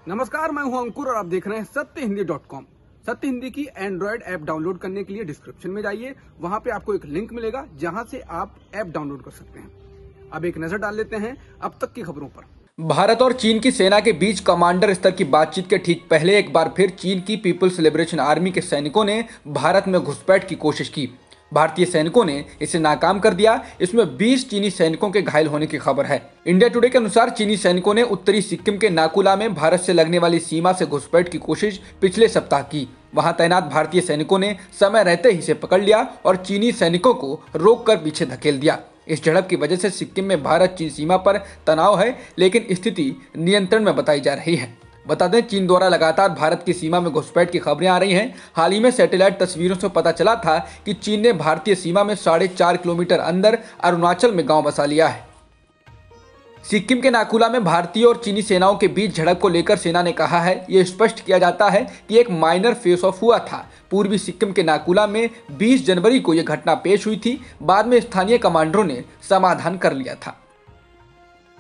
नमस्कार, मैं हूं अंकुर और आप देख रहे हैं सत्यहिंदी.com। सत्य हिंदी की एंड्रॉयड ऐप डाउनलोड करने के लिए डिस्क्रिप्शन में जाइए, वहां पे आपको एक लिंक मिलेगा जहां से आप ऐप डाउनलोड कर सकते हैं। अब एक नजर डाल लेते हैं अब तक की खबरों पर। भारत और चीन की सेना के बीच कमांडर स्तर की बातचीत के ठीक पहले एक बार फिर चीन की पीपुल्स लिबरेशन आर्मी के सैनिकों ने भारत में घुसपैठ की कोशिश की। भारतीय सैनिकों ने इसे नाकाम कर दिया। इसमें 20 चीनी सैनिकों के घायल होने की खबर है। इंडिया टुडे के अनुसार चीनी सैनिकों ने उत्तरी सिक्किम के नाकुला में भारत से लगने वाली सीमा से घुसपैठ की कोशिश पिछले सप्ताह की। वहां तैनात भारतीय सैनिकों ने समय रहते ही इसे पकड़ लिया और चीनी सैनिकों को रोककर पीछे धकेल दिया। इस झड़प की वजह से सिक्किम में भारत चीन सीमा पर तनाव है, लेकिन स्थिति नियंत्रण में बताई जा रही है। बता दें, चीन द्वारा लगातार भारत की सीमा में घुसपैठ की खबरें आ रही हैं। हाल ही में सैटेलाइट तस्वीरों से पता चला था कि चीन ने भारतीय सीमा में 4.5 किलोमीटर अंदर अरुणाचल में गांव बसा लिया है। सिक्किम के नाकुला में भारतीय और चीनी सेनाओं के बीच झड़प को लेकर सेना ने कहा है, ये स्पष्ट किया जाता है कि एक माइनर फेस ऑफ हुआ था। पूर्वी सिक्किम के नाकुला में 20 जनवरी को यह घटना पेश हुई थी। बाद में स्थानीय कमांडरों ने समाधान कर लिया था।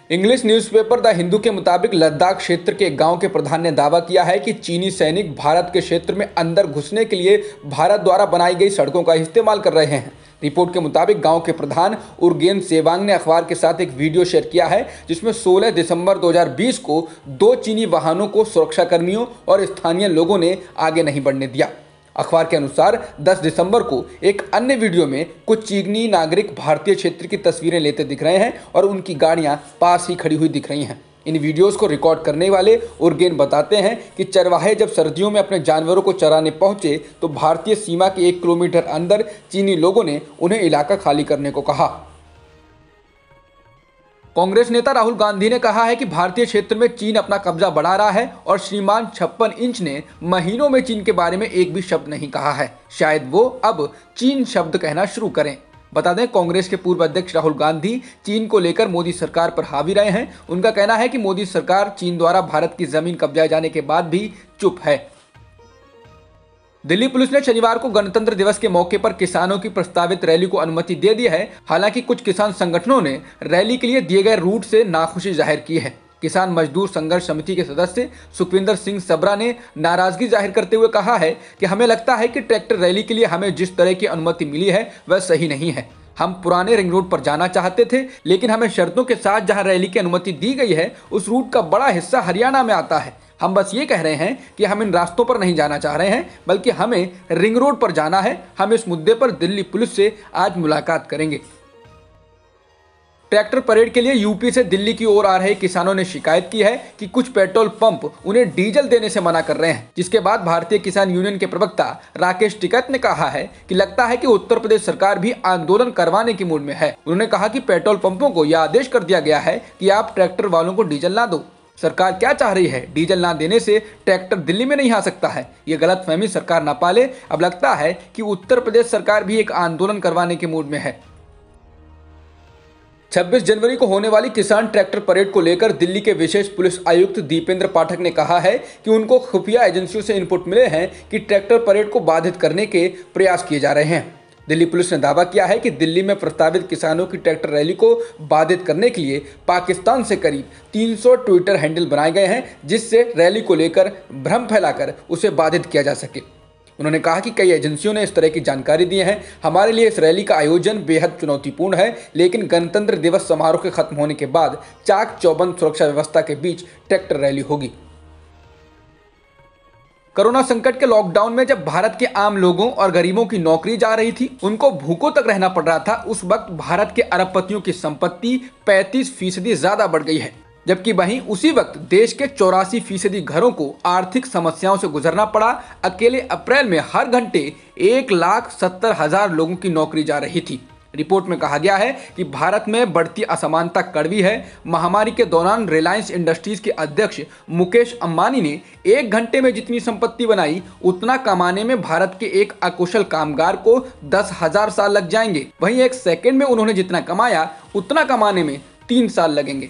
इंग्लिश न्यूज़पेपर द हिंदू के मुताबिक लद्दाख क्षेत्र के एक गांव के प्रधान ने दावा किया है कि चीनी सैनिक भारत के क्षेत्र में अंदर घुसने के लिए भारत द्वारा बनाई गई सड़कों का इस्तेमाल कर रहे हैं। रिपोर्ट के मुताबिक गांव के प्रधान उर्गेन सेवांग ने अखबार के साथ एक वीडियो शेयर किया है, जिसमें 16 दिसंबर 2020 को 2 चीनी वाहनों को सुरक्षाकर्मियों और स्थानीय लोगों ने आगे नहीं बढ़ने दिया। अखबार के अनुसार 10 दिसंबर को एक अन्य वीडियो में कुछ चीनी नागरिक भारतीय क्षेत्र की तस्वीरें लेते दिख रहे हैं और उनकी गाड़ियां पास ही खड़ी हुई दिख रही हैं। इन वीडियोस को रिकॉर्ड करने वाले उर्गेन बताते हैं कि चरवाहे जब सर्दियों में अपने जानवरों को चराने पहुंचे तो भारतीय सीमा के 1 किलोमीटर अंदर चीनी लोगों ने उन्हें इलाका खाली करने को कहा। कांग्रेस नेता राहुल गांधी ने कहा है कि भारतीय क्षेत्र में चीन अपना कब्जा बढ़ा रहा है और श्रीमान 56 इंच ने महीनों में चीन के बारे में एक भी शब्द नहीं कहा है। शायद वो अब चीन शब्द कहना शुरू करें। बता दें, कांग्रेस के पूर्व अध्यक्ष राहुल गांधी चीन को लेकर मोदी सरकार पर हावी रहे हैं। उनका कहना है कि मोदी सरकार चीन द्वारा भारत की जमीन कब्जाए जाने के बाद भी चुप है। दिल्ली पुलिस ने शनिवार को गणतंत्र दिवस के मौके पर किसानों की प्रस्तावित रैली को अनुमति दे दी है। हालांकि कुछ किसान संगठनों ने रैली के लिए दिए गए रूट से नाखुशी जाहिर की है। किसान मजदूर संघर्ष समिति के सदस्य सुखविंदर सिंह सबरा ने नाराजगी जाहिर करते हुए कहा है कि हमें लगता है कि ट्रैक्टर रैली के लिए हमें जिस तरह की अनुमति मिली है वह सही नहीं है। हम पुराने रिंग रोड पर जाना चाहते थे, लेकिन हमें शर्तों के साथ जहां रैली की अनुमति दी गई है उस रूट का बड़ा हिस्सा हरियाणा में आता है। हम बस ये कह रहे हैं कि हम इन रास्तों पर नहीं जाना चाह रहे हैं, बल्कि हमें रिंग रोड पर जाना है। हम इस मुद्दे पर दिल्ली पुलिस से आज मुलाकात करेंगे। ट्रैक्टर परेड के लिए यूपी से दिल्ली की ओर आ रहे किसानों ने शिकायत की है कि कुछ पेट्रोल पंप उन्हें डीजल देने से मना कर रहे हैं, जिसके बाद भारतीय किसान यूनियन के प्रवक्ता राकेश टिकैत ने कहा है कि लगता है कि उत्तर प्रदेश सरकार भी आंदोलन करवाने की मूड में है। उन्होंने कहा कि पेट्रोल पंपों को यह आदेश कर दिया गया है कि आप ट्रैक्टर वालों को डीजल ना दो। सरकार क्या चाह रही है? डीजल ना देने से ट्रैक्टर दिल्ली में नहीं आ सकता है। ये गलतफहमी सरकार ना पाले। अब लगता है कि उत्तर प्रदेश सरकार भी एक आंदोलन करवाने के मूड में है। 26 जनवरी को होने वाली किसान ट्रैक्टर परेड को लेकर दिल्ली के विशेष पुलिस आयुक्त दीपेंद्र पाठक ने कहा है कि उनको खुफिया एजेंसियों से इनपुट मिले हैं कि ट्रैक्टर परेड को बाधित करने के प्रयास किए जा रहे हैं। दिल्ली पुलिस ने दावा किया है कि दिल्ली में प्रस्तावित किसानों की ट्रैक्टर रैली को बाधित करने के लिए पाकिस्तान से करीब 300 ट्विटर हैंडल बनाए गए हैं, जिससे रैली को लेकर भ्रम फैलाकर उसे बाधित किया जा सके। उन्होंने कहा कि कई एजेंसियों ने इस तरह की जानकारी दी है। हमारे लिए इस रैली का आयोजन बेहद चुनौतीपूर्ण है, लेकिन गणतंत्र दिवस समारोह के खत्म होने के बाद चाक चौबंद सुरक्षा व्यवस्था के बीच ट्रैक्टर रैली होगी। कोरोना संकट के लॉकडाउन में जब भारत के आम लोगों और गरीबों की नौकरी जा रही थी, उनको भूखों तक रहना पड़ रहा था, उस वक्त भारत के अरबपतियों की संपत्ति 35% ज्यादा बढ़ गई है। जबकि वहीं उसी वक्त देश के 84% घरों को आर्थिक समस्याओं से गुजरना पड़ा। अकेले अप्रैल में हर घंटे 1,70,000 लोगों की नौकरी जा रही थी। रिपोर्ट में कहा गया है कि भारत में बढ़ती असमानता कड़वी है। महामारी के दौरान रिलायंस इंडस्ट्रीज के अध्यक्ष मुकेश अंबानी ने 1 घंटे में जितनी संपत्ति बनाई, उतना कमाने में भारत के एक अकुशल कामगार को 10,000 साल लग जाएंगे। वहीं 1 सेकंड में उन्होंने जितना कमाया, उतना कमाने में 3 साल लगेंगे।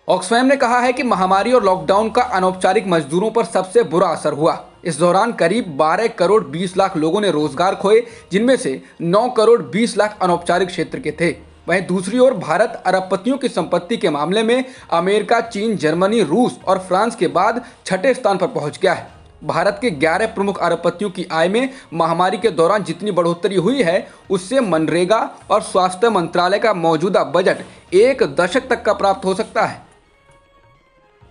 ऑक्सफैम ने कहा है कि महामारी और लॉकडाउन का अनौपचारिक मजदूरों पर सबसे बुरा असर हुआ। इस दौरान करीब 12 करोड़ 20 लाख लोगों ने रोजगार खोए, जिनमें से 9 करोड़ 20 लाख अनौपचारिक क्षेत्र के थे। वहीं दूसरी ओर भारत अरबपतियों की संपत्ति के मामले में अमेरिका, चीन, जर्मनी, रूस और फ्रांस के बाद छठे स्थान पर पहुंच गया है। भारत के 11 प्रमुख अरबपतियों की आय में महामारी के दौरान जितनी बढ़ोतरी हुई है, उससे मनरेगा और स्वास्थ्य मंत्रालय का मौजूदा बजट 1 दशक तक का प्राप्त हो सकता है।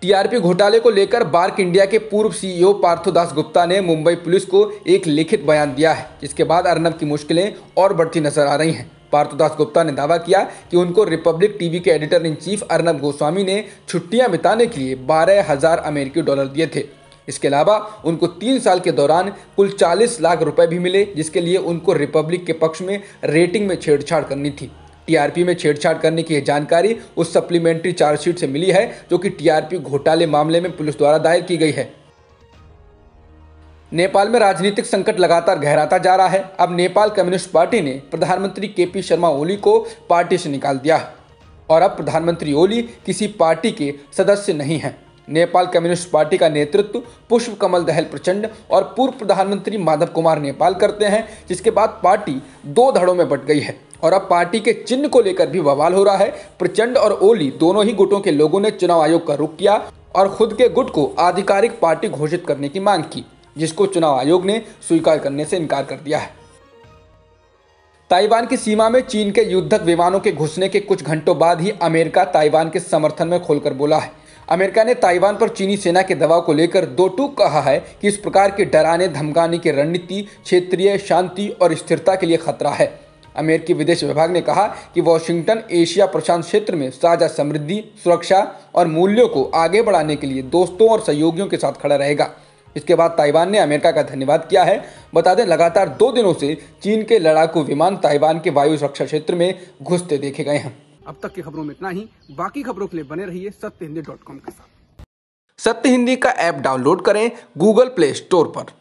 टीआरपी घोटाले को लेकर बार्क इंडिया के पूर्व सीईओ पार्थोदास गुप्ता ने मुंबई पुलिस को एक लिखित बयान दिया है, जिसके बाद अर्नब की मुश्किलें और बढ़ती नजर आ रही हैं। पार्थोदास गुप्ता ने दावा किया कि उनको रिपब्लिक टीवी के editor in chief Arnab Goswami ने छुट्टियां बिताने के लिए 12,000 अमेरिकी डॉलर दिए थे। इसके अलावा उनको 3 साल के दौरान कुल 40 लाख रुपए भी मिले, जिसके लिए उनको रिपब्लिक के पक्ष में रेटिंग में छेड़छाड़ करनी थी। टीआरपी में छेड़छाड़ करने की जानकारी उस सप्लीमेंट्री चार्जशीट से मिली है जो कि टीआरपी घोटाले मामले में पुलिस द्वारा दायर की गई है। नेपाल में राजनीतिक संकट लगातार गहराता जा रहा है। अब नेपाल कम्युनिस्ट पार्टी ने प्रधानमंत्री केपी शर्मा ओली को पार्टी से निकाल दिया है और अब प्रधानमंत्री ओली किसी पार्टी के सदस्य नहीं हैं। नेपाल कम्युनिस्ट पार्टी का नेतृत्व पुष्प कमल दहल प्रचंड और पूर्व प्रधानमंत्री माधव कुमार नेपाल करते हैं, जिसके बाद पार्टी 2 धड़ों में बंट गई है और अब पार्टी के चिन्ह को लेकर भी बवाल हो रहा है। प्रचंड और ओली दोनों ही गुटों के लोगों ने चुनाव आयोग का रुख किया और खुद के गुट को आधिकारिक पार्टी घोषित करने की मांग की, जिसको चुनाव आयोग ने स्वीकार करने से इनकार कर दिया है। ताइवान की सीमा में चीन के युद्धक विमानों के घुसने के कुछ घंटों बाद ही अमेरिका ताइवान के समर्थन में खोलकर बोला है। अमेरिका ने ताइवान पर चीनी सेना के दबाव को लेकर 2 टूक कहा है कि इस प्रकार के डराने धमकाने की रणनीति क्षेत्रीय शांति और स्थिरता के लिए खतरा है। अमेरिकी विदेश विभाग ने कहा कि वॉशिंगटन एशिया प्रशांत क्षेत्र में साझा समृद्धि, सुरक्षा और मूल्यों को आगे बढ़ाने के लिए दोस्तों और सहयोगियों के साथ खड़ा रहेगा। इसके बाद ताइवान ने अमेरिका का धन्यवाद किया है। बता दें, लगातार 2 दिनों से चीन के लड़ाकू विमान ताइवान के वायु सुरक्षा क्षेत्र में घुसते देखे गए हैं। अब तक की खबरों में इतना ही। बाकी खबरों के लिए बने रहिए सत्यहिंदी.com के साथ। सत्य हिंदी का ऐप डाउनलोड करें गूगल प्ले स्टोर पर।